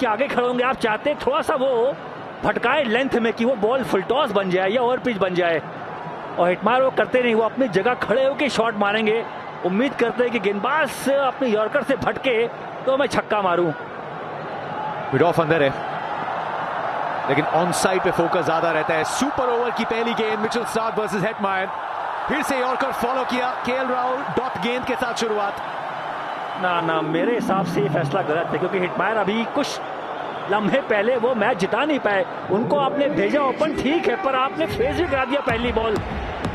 के आगे खड़े होंगे, आप चाहते थोड़ा सा वो भटकाए लेंथ में कि वो बॉल फुल टॉस बन जाए या ओवर पिच बन जाए, और हिटमायर वो करते नहीं, वो अपनी जगह खड़े होकर शॉट मारेंगे, उम्मीद करते हैं कि गेंदबाज अपने यॉर्कर से भटके तो मैं छक्का मारूं। मिड ऑफ अंदर है, लेकिन ऑन साइड पे फोकस ज्यादा रहता है। सुपर ओवर की पहली गेंद, मिचेल स्टार्क वर्सेस हेटमायर। फिर से यॉर्कर फॉलो किया, केएल राहुल डॉट गेंद के साथ शुरुआत। ना मेरे हिसाब से ये फैसला गलत है, क्योंकि हिटमायर अभी कुछ लम्हे पहले वो मैच जिता नहीं पाए, उनको आपने भेजा ओपन ठीक है, पर आपने फेस भी करा दिया पहली बॉल,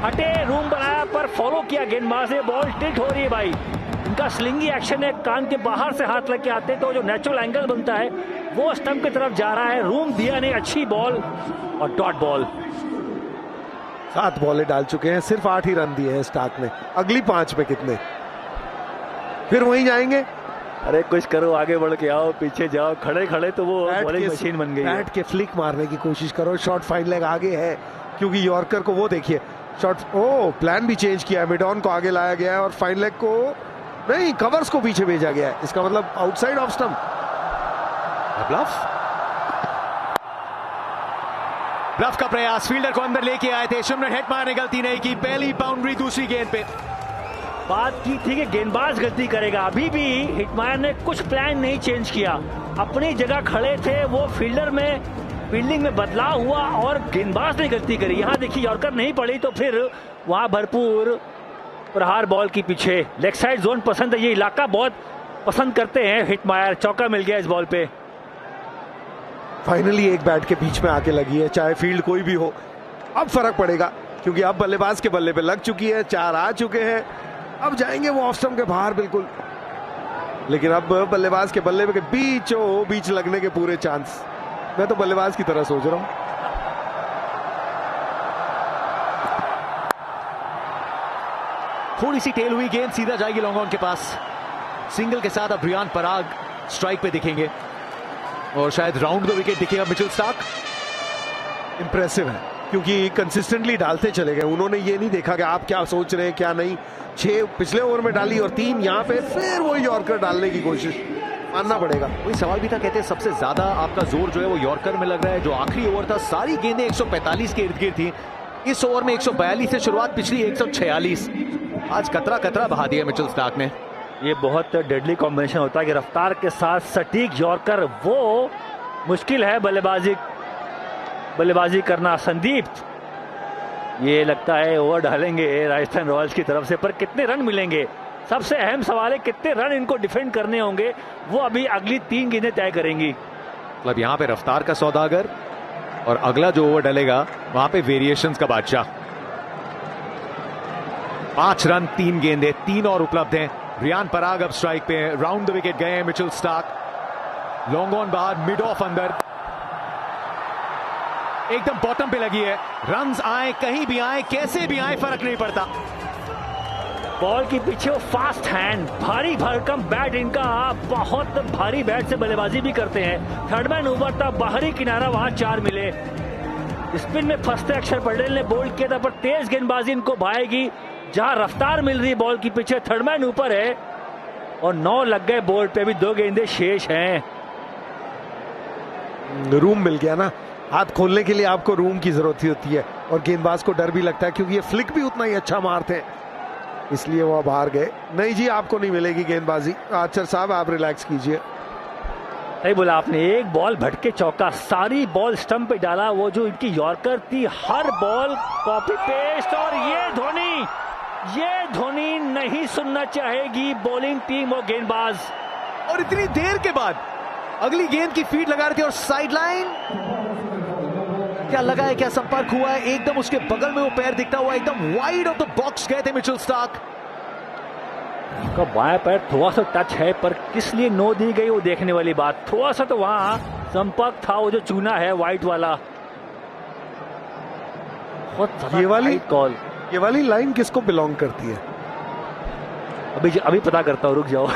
हटे रूम बनाया पर फॉलो किया गेंदबाज से, बॉल टिल्ट हो रही है भाई। इनका स्लिंगी एक्शन है, कान के बाहर से हाथ लग के आते हैं तो जो नेचुरल एंगल बनता है वो स्टंप की तरफ जा रहा है, रूम दिया नहीं, अच्छी बॉल और डॉट बॉल। 7 बॉलें डाल चुके हैं, सिर्फ 8 ही रन दिए हैं स्टार्क ने, अगली 5 में कितने, फिर वहीं जाएंगे। अरे कुछ करो, आगे बढ़ के आओ, पीछे जाओ, खड़े खड़े तो वो बॉलिंग मशीन बन गई है। बैट के फ्लिक मारने की कोशिश करो, शॉट फाइन लेग आगे है, क्योंकि यॉर्कर को वो देखिए शॉट, प्लान भी चेंज किया है, मिड ऑन को आगे लाया गया है और फाइन लेग को नहीं, कवर्स को पीछे भेजा गया है, इसका मतलब आउटसाइड ऑफ स्टंप। ब्लफ का प्रयास, फील्डर को अंदर लेके आए थे शिमरन हेटमायर ने, गलती नहीं की, पहली बाउंड्री दूसरी गेंद पे। बात की थी कि गेंदबाज गलती करेगा, अभी भी हिटमायर ने कुछ प्लान नहीं चेंज किया, अपनी जगह खड़े थे, वो फील्डर में फील्डिंग में बदलाव हुआ और गेंदबाज ने गलती करी। यहाँ देखिए यॉर्कर नहीं पड़ी तो फिर वहां भरपूर प्रहार बॉल की पीछे, लेग साइड जोन पसंद है, ये इलाका बहुत पसंद करते हैं हिटमायर, चौका मिल गया इस बॉल पे। फाइनली एक बैट के बीच में आके लगी है, चाहे फील्ड कोई भी हो, अब फर्क पड़ेगा क्योंकि अब बल्लेबाज के बल्ले पे लग चुकी है, 4 आ चुके हैं, अब जाएंगे वो ऑफ स्टंप के बाहर बिल्कुल, लेकिन अब बल्लेबाज के बल्ले के बीच लगने के पूरे चांस, मैं तो बल्लेबाज की तरह सोच रहा हूं। थोड़ी सी टेल हुई गेंद सीधा जाएगी लॉन्ग ऑन के पास, सिंगल के साथ अब रियान पराग स्ट्राइक पे दिखेंगे और शायद राउंड द विकेट दिखेगा मिचेल स्टार्क। इंप्रेसिव है क्योंकि कंसिस्टेंटली डालते चले गए, उन्होंने ये नहीं देखा कि आप क्या सोच रहे हैं क्या नहीं, 6 पिछले ओवर में डाली और 3 यहाँ पे, फिर वो यॉर्कर डालने की कोशिश, मानना पड़ेगा। वही सवाल भी था, कहते हैं सबसे ज्यादा आपका जोर जो है वो यॉर्कर में लग रहा है, जो आखिरी ओवर था सारी गेंदें 145 के इर्द गिर्द थी, इस ओवर में 142 से शुरुआत, पिछली 146, आज कतरा बहा दिया मिचेल स्टार्क ने। ये बहुत डेडली कॉम्बिनेशन होता है कि रफ्तार के साथ सटीक यॉर्कर, वो मुश्किल है बल्लेबाजी करना। संदीप, ये लगता है ओवर डालेंगे राजस्थान रॉयल्स की तरफ से, पर कितने रन मिलेंगे, सबसे अहम सवाल है कितने रन इनको डिफेंड करने होंगे, वो अभी अगली 3 गेंदें तय करेंगी। मतलब यहाँ पे रफ्तार का सौदागर और अगला जो ओवर डलेगा वहां पे वेरिएशंस का बादशाह। 5 रन 3 गेंदें, 3 और उपलब्ध हैं। रियान पराग अब स्ट्राइक पे, राउंड द विकेट गए हैं मिचेल स्टार्क, लॉन्ग ऑन बाहर, मिड ऑफ अंदर, एकदम बॉटम पे लगी है, रन्स आए कहीं भी आए कैसे भी आए फर्क नहीं पड़ता। बॉल के पीछे वो फास्ट हैंड, भारी भरकम बैट इनका, बहुत भारी बैट से बल्लेबाजी भी करते हैं। थर्ड मैन ऊपर था, बाहरी किनारा, वहां 4 मिले। स्पिन में फंसते अक्षर पटेल ने बोल्ड किया था, पर तेज गेंदबाजी इनको भाएगी, जहां रफ्तार मिल रही बॉल के पीछे, थर्ड मैन ऊपर है और 9 लग गए बोर्ड पे, अभी 2 गेंदें शेष हैं। रूम मिल गया ना, हाथ खोलने के लिए आपको रूम की जरूरत होती है और गेंदबाज को डर भी लगता है क्योंकि ये फ्लिक भी उतना ही अच्छा मारते हैं, इसलिए वो अब हार गए। नहीं जी, आपको नहीं मिलेगी गेंदबाजी, आचर साहब आप रिलैक्स कीजिए। सही बोला आपने, एक बॉल भटके चौका, सारी बॉल स्टंप पे डाला, वो जो इनकी यॉर्कर थी, हर बॉल कॉपी पेस्ट, और ये धोनी नहीं सुनना चाहेगी बॉलिंग टीम और गेंदबाज। और इतनी देर के बाद अगली गेंद की फीड लगा रहे थे और साइड लाइन, क्या लगा है, क्या संपर्क हुआ है, एकदम उसके बगल में वो पैर दिखता हुआ एकदम वाइड ऑफ द बॉक्स गए थे मिचेल स्टार्क। का बाएं पैर थोड़ा सा टच है, पर किस लिए नो दी गई वो देखने वाली बात, थोड़ा सा तो वहां संपर्क था, वो जो चूना है व्हाइट वाला। ये वाली लाइन किसको बिलोंग करती है? अभी पता करता हूँ, रुक जाओ।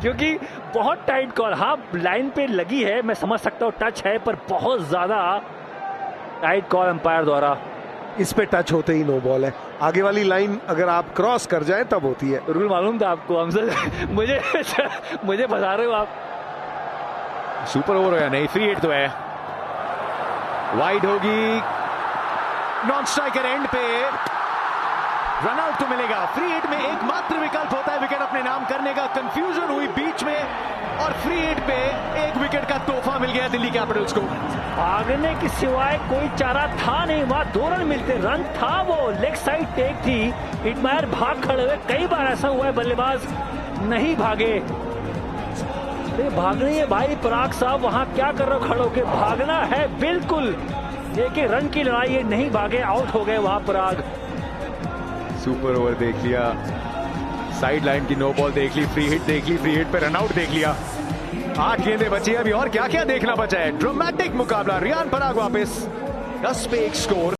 क्योंकि बहुत टाइट कॉल, हाँ लाइन पे लगी है, मैं समझ सकता हूँ टच है, पर बहुत ज्यादा टाइट कॉल अंपायर द्वारा। इस पे टच होते ही नो बॉल है। आगे वाली लाइन अगर आप क्रॉस कर जाए तब होती है। रूल मालूम था आपको हमसे? मुझे मुझे बता रहे हो आप। सुपर ओवर हो या नहीं, फ्री हिट तो है, वाइड होगी, नॉन स्ट्राइकर एंड पे रन आउट तो मिलेगा। फ्री हिट में एकमात्र विकल्प होता है विकेट अपने नाम करने का। कंफ्यूजन हुई बीच में और फ्री हिट पे एक विकेट का तोहफा मिल गया दिल्ली कैपिटल्स को। भागने की सिवाय कोई चारा था नहीं, वहां 2 रन मिलते, रन था वो, लेग साइड टेक थी, हिटमायर भाग खड़े हुए। कई बार ऐसा हुआ है बल्लेबाज नहीं भागे। भागनी है भाई पराग साहब, वहां क्या कर रहे हो खड़े होके? भागना है बिल्कुल, एक रन की लड़ाई है, नहीं भागे, आउट हो गए वहां पराग। सुपर ओवर देख लिया, साइड लाइन की नो बॉल देख ली, फ्री हिट देख ली, फ्री हिट पे रन आउट देख लिया। 8 गेंदें बची अभी और क्या क्या देखना बचा है। ड्रामेटिक मुकाबला, रियान पराग वापस 10 पे 1 स्कोर।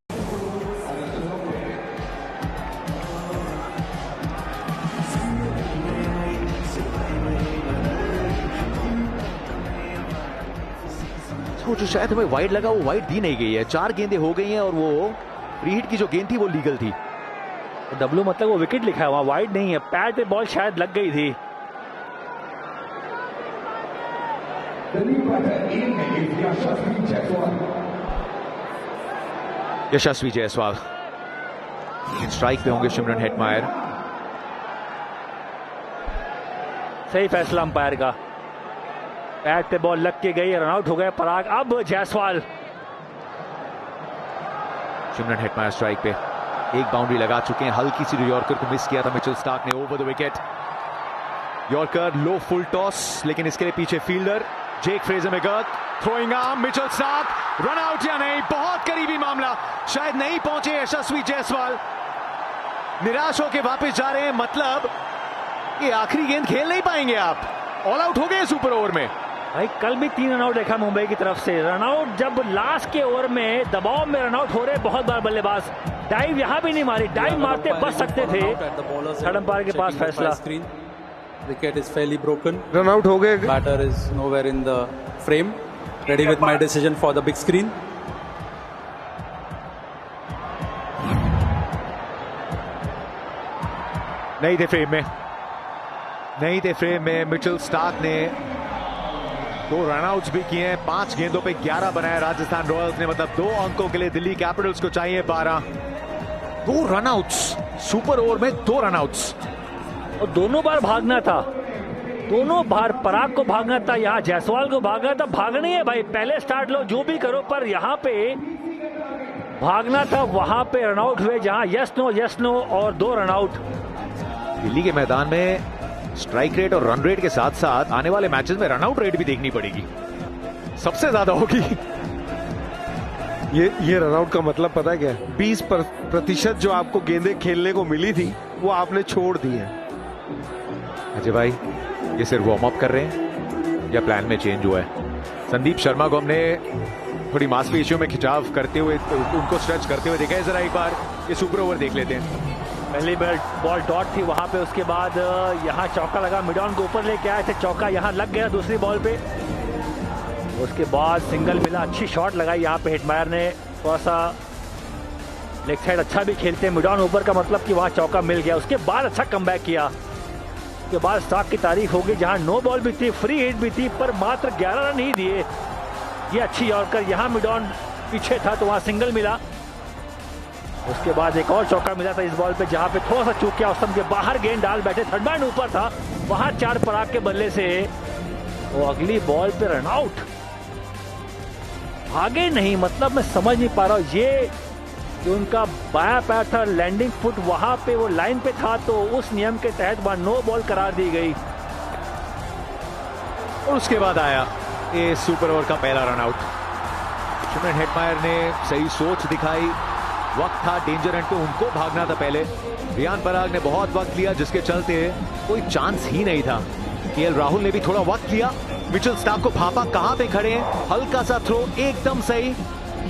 जो शायद हमें वाइड लगा वो वाइड दी नहीं गई है। 4 गेंदें हो गई हैं और वो फ्री हिट की जो गेंद थी वो लीगल थी। डब्ल्यू मतलब वो विकेट लिखा है, वहां वाइड नहीं है, पैड पे बॉल शायद लग गई थी। यशस्वी जायसवाल स्ट्राइक पे होंगे, सिमरन हेटमायर। सही फैसला अंपायर का, पैड पे बॉल लग के गई, रन आउट हो गए पराग। अब जायसवाल, सिमरन हेटमायर स्ट्राइक पे, एक बाउंड्री लगा चुके हैं। हल्की सी यॉर्कर को मिस किया था मिचेल स्टार्क ने over the wicket. Yorker low full toss, लेकिन इसके लिए पीछे fielder Jake Fraser McGurk, throwing arm, Mitchell Starc, run out या नहीं? बहुत करीबी मामला, शायद नहीं पहुंचे यशस्वी जायसवाल, निराश होकर वापस जा रहे हैं। मतलब ये आखिरी गेंद खेल नहीं पाएंगे आप, ऑल आउट हो गए सुपर ओवर में। भाई कल भी 3 रन आउट देखा मुंबई की तरफ से। रन आउट जब लास्ट के ओवर में दबाव में रन आउट हो रहे बहुत बार बल्लेबाज, डाइव यहां भी नहीं मारी, डाइव मारते बच सकते थे। थर्ड अंपायर के पास फैसला, wicket is fairly broken, run out हो गए। Batter is nowhere in the frame, ready with my decision for the big screen. नहीं थे फ्रेम में, नहीं थे फ्रेम में। मिचेल स्टार्क ने 2 रनआउट्स भी किए हैं, 5 गेंदों पे 11 बनाए राजस्थान रॉयल्स ने। मतलब 2 अंकों के लिए दिल्ली कैपिटल्स को चाहिए 12। 2 रनआउट्स सुपर ओवर में, 2 रनआउट्स, और दोनों बार भागना था, दोनों बार पराग को भागना था, यहाँ जायसवाल को भागना था। भागनी है भाई, पहले स्टार्ट लो जो भी करो, पर यहाँ पे भागना था। वहां पे रनआउट हुए जहां यस नो और 2 रनआउट। दिल्ली के मैदान में स्ट्राइक रेट और रन रेट के साथ साथ आने वाले मैचेस में रनआउट रेट भी देखनी पड़ेगी, सबसे ज्यादा होगी। ये रनआउट का मतलब पता है क्या है? 20% जो आपको गेंदें खेलने को मिली थी वो आपने छोड़ दी है। अजय भाई, ये सिर्फ वार्म अप कर रहे हैं या प्लान में चेंज हुआ है? संदीप शर्मा को हमने थोड़ी मांसपेशियों में खिंचाव करते हुए, उनको स्ट्रेच करते हुए देखा है। जरा एक बार ये सुपर ओवर देख लेते हैं। पहली बॉल डॉट थी वहां पे, उसके बाद यहाँ चौका लगा, मिड ऑन को ऊपर लेके आए थे, चौका यहाँ लग गया दूसरी बॉल पे। उसके बाद सिंगल मिला, अच्छी शॉट लगाई यहाँ पे हिटमायर ने, थोड़ा सा लेग साइड अच्छा भी खेलते हैं, मिड ऑन ऊपर का मतलब कि वहाँ चौका मिल गया। उसके बाद अच्छा कमबैक किया, उसके बाद स्टार्क की तारीफ होगी, जहाँ नो बॉल भी थी, फ्री हिट भी थी, पर मात्र 11 रन ही दिए। ये अच्छी यॉर्कर, यहाँ मिड ऑन पीछे था तो वहाँ सिंगल मिला। उसके बाद एक और चौका मिला था इस बॉल पे, जहां पे थोड़ा सा चूक गया, ऑस्टम के बाहर गेंद डाल बैठे, थर्ड मैन ऊपर था, वहां 4 पराग के बल्ले से वो अगली बॉल पे रन आउट। भागे नहीं, मतलब मैं समझ नहीं पा रहा हूं। ये जो उनका बायां पैर था, लैंडिंग फुट वहां पे वो लाइन पे था, तो उस नियम के तहत वहां नो बॉल करार दी गई। और उसके बाद आया ये सुपर ओवर का पहला रन आउट। सिमरन हेटमायर ने सही सोच दिखाई, वक्त था डेंजर एंड पे, उनको भागना था पहले। रियान पराग ने बहुत वक्त लिया, जिसके चलते कोई चांस ही नहीं था। केएल राहुल ने भी थोड़ा वक्त लिया, मिचेल स्टार्क को भापा कहां पे खड़े हैं, हल्का सा थ्रो, एकदम सही,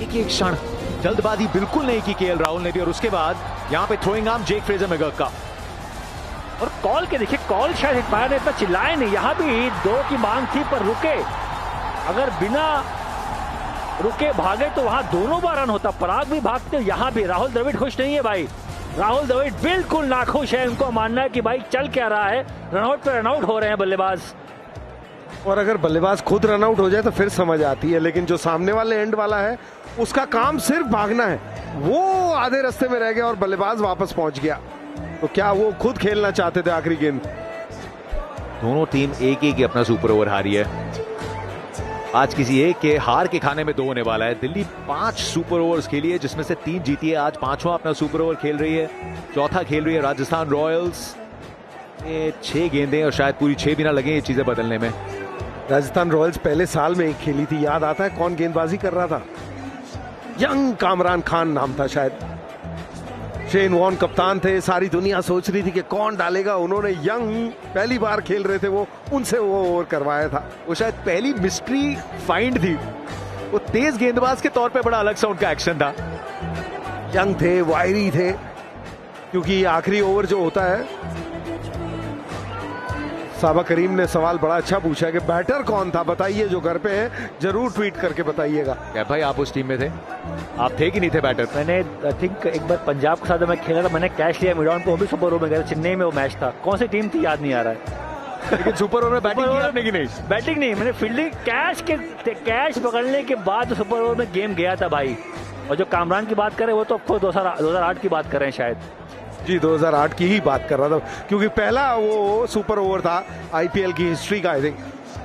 एक क्षण जल्दबाजी बिल्कुल नहीं की केएल राहुल ने भी। और उसके बाद यहां पे थ्रोइंग आर्म जेक फ्रेजर मैकगर्थ का, और कॉल के देखिए, कॉल शायद हिटमायर ने इतना चिल्लाए नहीं, यहां भी 2 की मांग थी पर रुके। अगर बिना रुके भागे तो वहां दोनों बार रन होता, पराग भी भागते, यहाँ भी। राहुल द्रविड़ खुश नहीं है भाई, राहुल द्रविड़ बिल्कुल नाखुश है। उनको मानना है कि भाई चल क्या रहा है, रनआउट पे रनआउट हो रहे हैं बल्लेबाज। और अगर बल्लेबाज खुद रनआउट हो जाए तो फिर समझ आती है, लेकिन जो सामने वाले एंड वाला है उसका काम सिर्फ भागना है, वो आधे रास्ते में रह गया और बल्लेबाज वापस पहुंच गया। तो क्या वो खुद खेलना चाहते थे आखिरी गेंद? दोनों टीम एक एक अपना सुपर ओवर हारी है। आज किसी एक के हार के खाने में 2 होने वाला है। दिल्ली 5 सुपर ओवर्स खेली है, जिसमें से 3 जीती है। आज 5वां अपना सुपर ओवर खेल रही है, चौथा खेल रही है राजस्थान रॉयल्स। ये 6 गेंदें और शायद पूरी 6 भी ना लगे ये चीजें बदलने में। राजस्थान रॉयल्स पहले साल में एक खेली थी, याद आता है कौन गेंदबाजी कर रहा था? यंग कामरान खान नाम था शायद। शेन वॉर्न कप्तान थे, सारी दुनिया सोच रही थी कि कौन डालेगा, उन्होंने यंग पहली बार खेल रहे थे वो, उनसे वो ओवर करवाया था। वो शायद पहली मिस्ट्री फाइंड थी। वो तेज गेंदबाज के तौर पे बड़ा अलग सा उनका एक्शन था। यंग थे, वायरी थे, क्योंकि आखिरी ओवर जो होता है। साबा करीम ने सवाल बड़ा अच्छा पूछा कि बैटर कौन था, बताइए, जो घर पे है जरूर ट्वीट करके बताइएगा। क्या भाई आप उस टीम में थे? आप थे कि नहीं थे बैटर? मैंने आई थिंक एक बार पंजाब के साथ मैं खेला था, मैंने कैच लिया मिड ऑन पे, वो भी सुपर ओवर में गया था, चेन्नई में वो मैच था। कौन सी टीम थी याद नहीं आ रहा है, लेकिन सुपर ओवर में बैटिंग की आपने की नहीं? बैटिंग नहीं, मैंने फील्डिंग, कैच पकड़ने के बाद सुपर ओवर में गेम गया था भाई। और जो कामरान की बात करें वो तो 2008 की बात कर रहे हैं शायद। जी 2008 की ही बात कर रहा था, क्योंकि पहला वो सुपर ओवर था आईपीएल की हिस्ट्री का आई थिंक,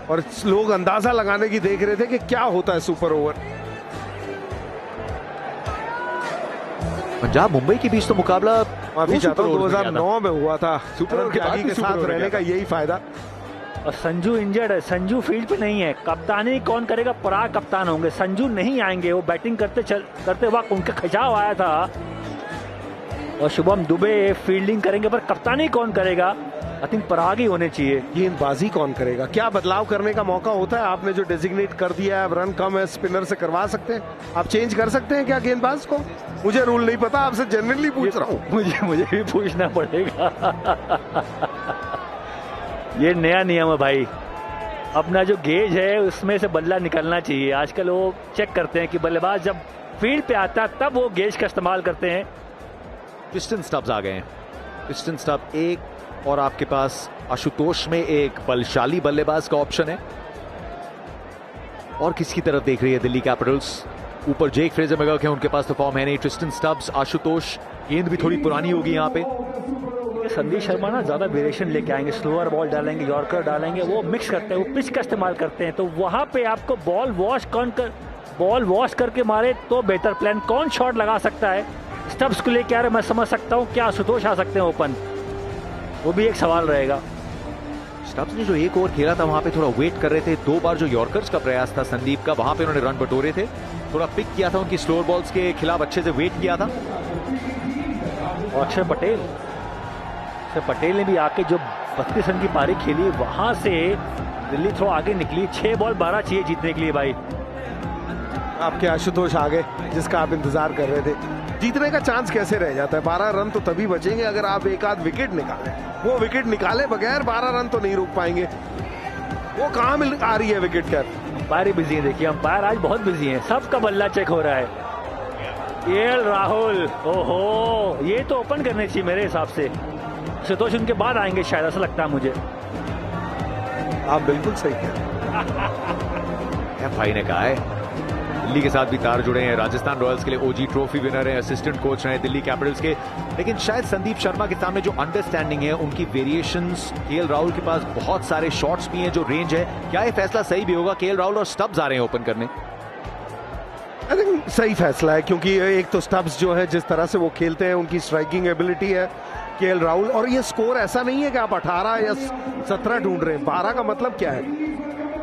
और लोग अंदाजा लगाने की देख रहे थे कि क्या होता है सुपर ओवर। पंजाब मुंबई के बीच तो मुकाबला माफी चाहता हूँ 2009 में हुआ था। सुपर ओवर के साथ रहने का यही फायदा। और संजू इंजर्ड है, संजू फील्ड पे नहीं है। कप्तानी कौन करेगा? पराग कप्तान होंगे, संजू नहीं आएंगे। वो बैटिंग करते वक्त उनका खिंचाव आया था, और शुभम दुबे फील्डिंग करेंगे, पर कप्तानी कौन करेगा? आई थिंक पराग ही होने चाहिए। गेंदबाजी कौन करेगा? क्या बदलाव करने का मौका होता है? आपने जो डेजिग्नेट कर दिया है, अब रन कम है, स्पिनर से करवा सकते हैं, आप चेंज कर सकते हैं क्या गेंदबाज को? मुझे रूल नहीं पता, आपसे जनरली पूछ रहा हूँ। मुझे भी पूछना पड़ेगा। ये नया नियम है भाई, अपना जो गेज है उसमें से बदला निकलना चाहिए। आजकल वो चेक करते हैं कि बल्लेबाज जब फील्ड पे आता है तब वो गेज का इस्तेमाल करते हैं। पिस्टन स्टब्स आ गए हैं, पिस्टन स्टब एक, और आपके पास आशुतोष में एक बलशाली बल्लेबाज का ऑप्शन है। और किसकी तरफ देख रही है दिल्ली कैपिटल्स? ऊपर जेक फ्रेजर मैकगर्क है, उनके पास तो फॉर्म है नहीं। ट्रिस्टन स्टब्स, आशुतोष, गेंद भी थोड़ी पुरानी होगी यहाँ पे। संदीप शर्मा ना ज्यादा वेरिएशन लेके आएंगे, स्लोअर बॉल डालेंगे, यॉर्कर डालेंगे, वो मिक्स करते हैं, वो पिच का इस्तेमाल करते हैं। तो वहां पे आपको बॉल वॉश करके मारे तो बेहतर प्लान। कौन शॉट लगा सकता है? स्टब्स को लेके आ रहे, मैं समझ सकता हूँ। क्या आशुतोष आ सकते हैं ओपन? वो भी एक सवाल रहेगा। स्टब्स ने जो एक ओवर खेला था वहां पे थोड़ा वेट कर रहे थे। 2 बार जो यॉर्कर्स का प्रयास था संदीप का, वहां पे उन्होंने रन बटोरे थे, थोड़ा पिक किया था, उनकी स्लोअर बॉल्स के खिलाफ अच्छे से वेट किया था। और अक्षर पटेल ने भी आके जो 32 रन की पारी खेली, वहां से दिल्ली थोड़ा आगे निकली। 6 बॉल 12 चाहिए जीतने के लिए भाई। आपके आशुतोष आ गए, जिसका आप इंतजार कर रहे थे। जीतने का चांस कैसे रह जाता है? 12 रन तो तभी बचेंगे अगर आप एक आध विकेट निकालें। वो विकेट निकाले बगैर 12 रन तो नहीं रोक पाएंगे। वो कहाँ मिल आ रही है विकेट? कर अंपायर बिजी है, देखिए अंपायर आज बहुत बिजी है, सबका बल्ला चेक हो रहा है। केएल राहुल, ओहो, ये तो ओपन करने चाहिए मेरे हिसाब से। आशुतोष उनके बाद आएंगे शायद, ऐसा लगता है मुझे। आप बिल्कुल सही कह रहे हैं। भाई ने कहा है दिल्ली के साथ भी तार जुड़े हैं। राजस्थान रॉयल्स के लिए ओजी ट्रॉफी विनर है, असिस्टेंट कोच रहे दिल्ली कैपिटल्स के। लेकिन शायद संदीप शर्मा के सामने जो अंडरस्टैंडिंग है, उनकी वेरिएशंस, केएल राहुल के पास बहुत सारे शॉट्स भी हैं, जो रेंज है। क्या ये फैसला सही भी होगा? केएल राहुल और स्टब्स आ रहे हैं ओपन करने। आई थिंक सही फैसला है, क्योंकि एक तो स्टब्स जो है जिस तरह से वो खेलते हैं, उनकी स्ट्राइकिंग एबिलिटी है। केएल राहुल, और ये स्कोर ऐसा नहीं है कि आप 18 या 17 ढूंढ रहे हैं। 12 का मतलब क्या है?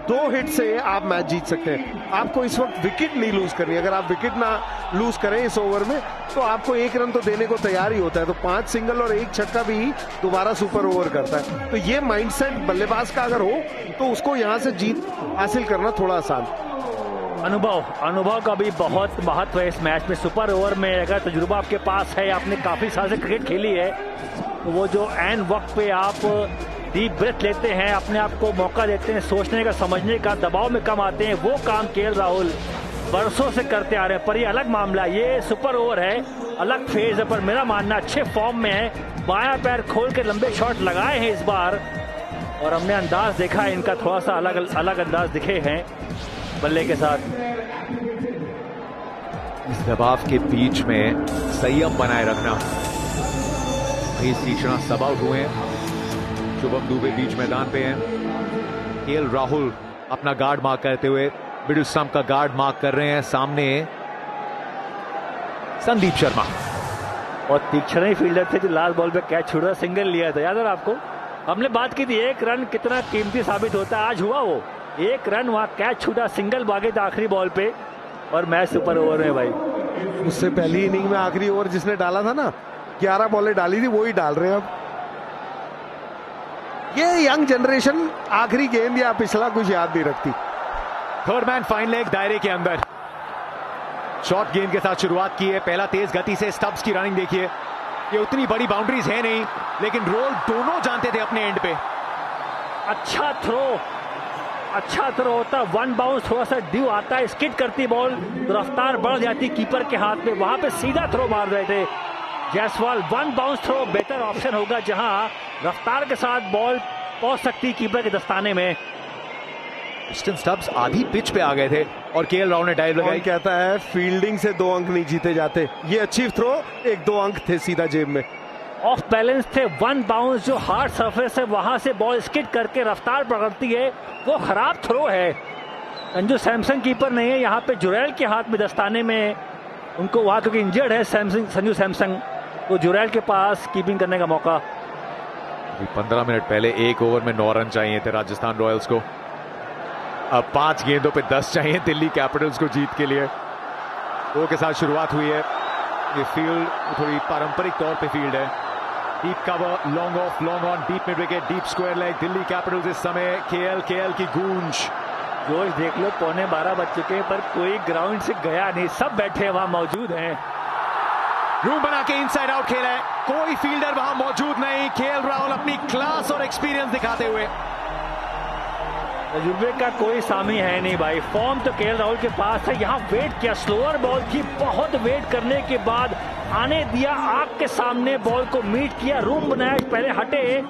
2 हिट से आप मैच जीत सकते हैं। आपको इस वक्त विकेट नहीं लूज करनी। अगर आप विकेट ना लूज करें इस ओवर में, तो आपको 1 रन तो देने को तैयार ही होता है। तो 5 सिंगल और 1 छक्का भी दोबारा सुपर ओवर करता है। तो ये माइंडसेट बल्लेबाज का अगर हो, तो उसको यहां से जीत हासिल करना थोड़ा आसान। अनुभव का भी बहुत महत्व है इस मैच में। सुपर ओवर में अगर तजुर्बा आपके पास है, आपने काफी साल से क्रिकेट खेली है, तो वो जो एन वक्त पे आप डीप ब्रेथ लेते हैं, अपने आप को मौका देते हैं सोचने का, समझने का, दबाव में कम आते हैं, वो काम केएल राहुल बरसों से करते आ रहे हैं, पर ये अलग मामला, ये सुपर ओवर है, अलग फेज है। पर मेरा मानना अच्छे फॉर्म में है, बायां पैर खोल के लंबे शॉट लगाए हैं इस बार, और हमने अंदाज देखा है इनका, थोड़ा सा अलग अंदाज दिखे हैं बल्ले के साथ। इस दबाव के बीच में संयम बनाए रखना। महेश तीक्ष्णा सब आउट हुए हैं, शुभम दुबे बीच मैदान पे हैं, केएल राहुल अपना गार्ड मार्क करते हुए मिडिल स्टंप का गार्ड मार्क कर रहे हैं, सामने संदीप शर्मा। और तीक्ष्ण ही फील्डर थे जो लास्ट बॉल पे कैच छुड़ा, सिंगल लिया था, याद है आपको? हमने बात की थी एक रन कितना कीमती साबित होता है, आज हुआ वो, एक रन वहां कैच छूटा, सिंगल भागे था आखिरी बॉल पे, और मैच सुपर ओवर में भाई। उससे पहली इनिंग में आखिरी ओवर जिसने डाला था ना, 11 बॉलें डाली थी, वो ही डाल रहे हैं अब। ये यंग जनरेशन आखिरी गेंद या पिछला कुछ याद नहीं रखती। थर्ड मैन फाइन लेग दायरे के अंदर, शॉर्ट गेंद के साथ शुरुआत की है, पहला तेज गति से स्टब्स की रनिंग देखिए, ये उतनी बड़ी बाउंड्रीज है नहीं, लेकिन रोल दोनों जानते थे अपने एंड पे। अच्छा थ्रो होता, वन बाउंस थोड़ा सा ड्यू आता है, स्किड करती बॉल तो रफ्तार बढ़ जाती कीपर के हाथ में, वहां पे सीधा थ्रो मार रहे थे जायसवाल। वन बाउंस थ्रो बेहतर ऑप्शन होगा, जहां रफ्तार के साथ बॉल पहुंच सकती कीपर के दस्ताने में। क्रिस्टन स्टब्स आधी पिच पे आ गए थे और केएल राहुल ने डाइव लगाई। कहता है फील्डिंग से 2 अंक नहीं जीते जाते, ये अच्छी थ्रो, 1-2 अंक थे सीधा जेब में। ऑफ बैलेंस थे, वन बाउंस जो हार्ड सरफेस है वहां से बॉल स्किड करके रफ्तार पकड़ती है, वो खराब थ्रो है। संजू सैमसन कीपर नहीं है, यहाँ पे जुरैल के हाथ में दस्ताने में, उनको वहां क्योंकि इंजर्ड है संजू सैमसन, तो जुरैल के पास कीपिंग करने का मौका। 15 मिनट पहले 1 ओवर में 9 रन चाहिए थे राजस्थान रॉयल्स को, अब 5 गेंदों पे 10 चाहिए दिल्ली कैपिटल्स को जीत के लिए। 2 के साथ शुरुआत हुई है, ये फील्ड थोड़ी पारंपरिक तौर पे फील्ड है, deep cover, long off, long on, deep mid wicket, deep square leg, Delhi Capitals इस समय केएल की गूंज। जोश देख लो, 11:15 बज चुके हैं, पर कोई ग्राउंड से गया नहीं, सब बैठे वहां मौजूद हैं। रूम बना के इनसाइड आउट खेला है, कोई फील्डर वहां मौजूद नहीं, केएल राहुल अपनी क्लास और एक्सपीरियंस दिखाते हुए। तजुर्बे का कोई सामी है नहीं भाई, फॉर्म तो केएल राहुल के पास है, यहाँ वेट किया, स्लोअर बॉल की, बहुत वेट करने के बाद आने दिया, आग के सामने बॉल को मीट किया, रूम बनाया, पहले हटे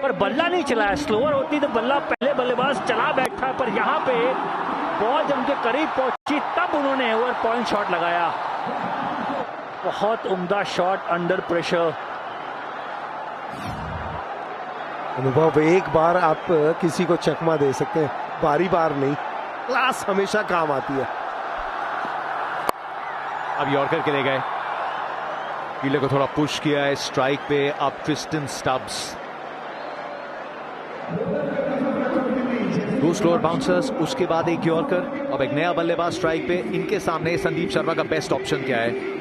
पर बल्ला नहीं चलाया, स्लोअर होती तो बल्ला पहले बल्लेबाज चला बैठा, पर यहाँ पे बॉल जब उनके करीब पहुंची तब उन्होंने ओवर पॉइंट शॉट लगाया, बहुत उम्दा शॉट अंडर प्रेशर। अनुभव, एक बार आप किसी को चकमा दे सकते हैं, बारी बार नहीं, क्लास हमेशा काम आती है। अब यॉर्कर के ले गए, फील्डर को थोड़ा पुश किया है स्ट्राइक पे, अब क्रिस्टन स्टब्स, 2 स्लोअर बाउंसर्स, उसके बाद एक यॉर्कर, अब एक नया बल्लेबाज स्ट्राइक पे, इनके सामने संदीप शर्मा का बेस्ट ऑप्शन क्या है?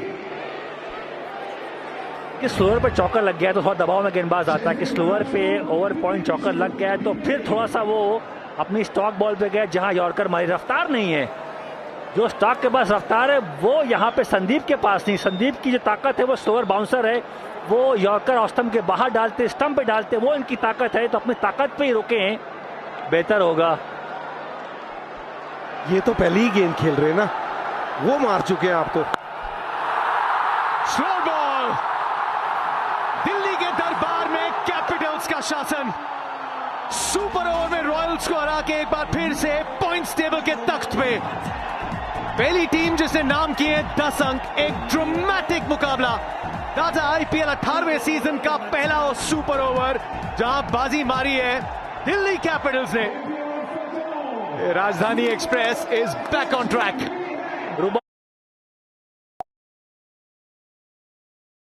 कि स्लोअर पे चौकर लग गया तो थोड़ा दबाव में गेंदबाज आता है, कि स्लोअर पे ओवर पॉइंट चौकर लग गया तो फिर थोड़ा सा वो अपनी स्टॉक बॉल पे गया, जहां यॉर्कर मारी, रफ्तार नहीं है, जो स्टॉक के पास रफ्तार है वो यहाँ पे संदीप के पास नहीं। संदीप की जो ताकत है वो स्लोअर बाउंसर है, वो यॉर्कर ऑफ स्टंप के बाहर डालते, स्टंप पे डालते, वो इनकी ताकत है, तो अपनी ताकत पे ही रोके हैं, बेहतर होगा। ये तो पहली ही गेंद खेल रहे हैं ना, वो मार चुके हैं आपको। स्लो बॉल, दिल्ली के दरबार में कैपिटल्स का शासन, सुपर ओवर में रॉयल्स को हरा के एक बार फिर से पॉइंट्स टेबल के तख्त पे, पहली टीम जिसने नाम किए 10 अंक, एक ड्रामेटिक मुकाबला, ताजा आईपीएल 18वें सीजन का पहला सुपर ओवर, जहां बाजी मारी है दिल्ली कैपिटल्स ने। राजधानी express is back on track.